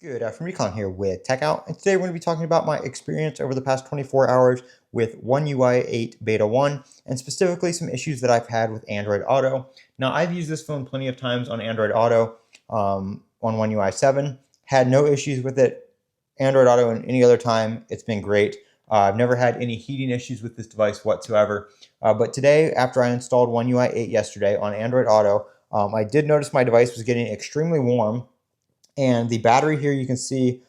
Good afternoon, Recon here with Techout, and today we're going to be talking about my experience over the past 24 hours with One UI 8 Beta 1, and specifically some issues that I've had with Android Auto. Now, I've used this phone plenty of times on Android Auto on One UI 7, had no issues with it. Android Auto and any other time, it's been great. I've never had any heating issues with this device whatsoever, but today, after I installed One UI 8 yesterday on Android Auto, I did notice my device was getting extremely warm. And the battery here, you can see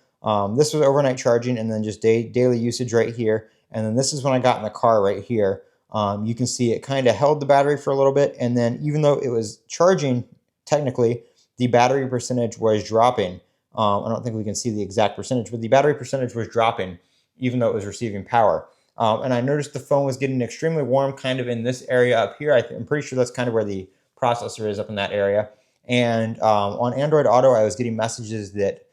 this was overnight charging and then just daily usage right here. And then this is when I got in the car right here. You can see it kind of held the battery for a little bit. And then even though it was charging, technically, the battery percentage was dropping. I don't think we can see the exact percentage, but the battery percentage was dropping even though it was receiving power. And I noticed the phone was getting extremely warm kind of in this area up here. I'm pretty sure that's kind of where the processor is, up in that area. And on Android Auto, I was getting messages that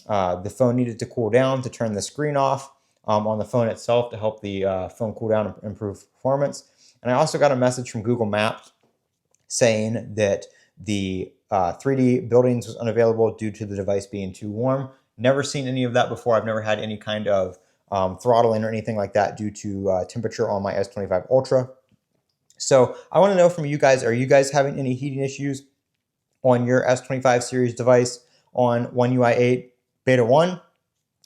the phone needed to cool down to turn the screen off on the phone itself to help the phone cool down and improve performance. And I also got a message from Google Maps saying that the 3D buildings was unavailable due to the device being too warm. Never seen any of that before. I've never had any kind of throttling or anything like that due to temperature on my S25 Ultra. So I want to know from you guys, are you guys having any heating issues on your S25 series device on One UI 8 Beta 1?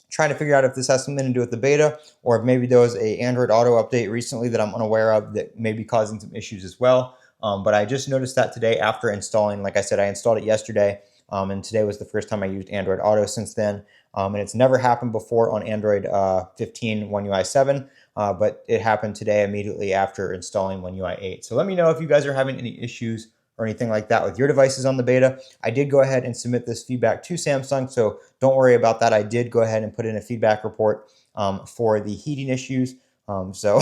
Trying to figure out if this has something to do with the beta, or if maybe there was a Android Auto update recently that I'm unaware of that may be causing some issues as well. But I just noticed that today after installing. Like I said, I installed it yesterday, and today was the first time I used Android Auto since then. And it's never happened before on Android 15 One UI 7, but it happened today immediately after installing One UI 8. So let me know if you guys are having any issues or anything like that with your devices on the beta. I did go ahead and submit this feedback to Samsung, so don't worry about that. I did go ahead and put in a feedback report for the heating issues. So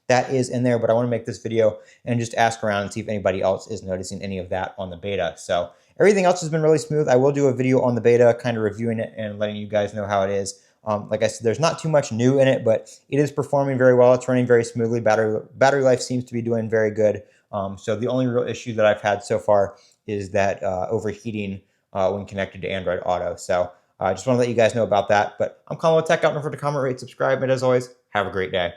that is in there, but I want to make this video and just ask around and see if anybody else is noticing any of that on the beta. So everything else has been really smooth. I will do a video on the beta, kind of reviewing it and letting you guys know how it is. Like I said, there's not too much new in it, but it is performing very well. It's running very smoothly. Battery life seems to be doing very good. So the only real issue that I've had so far is that overheating when connected to Android Auto. So I just want to let you guys know about that. But I'm Colin with Techout. Don't forget to comment, rate, subscribe, and as always, have a great day.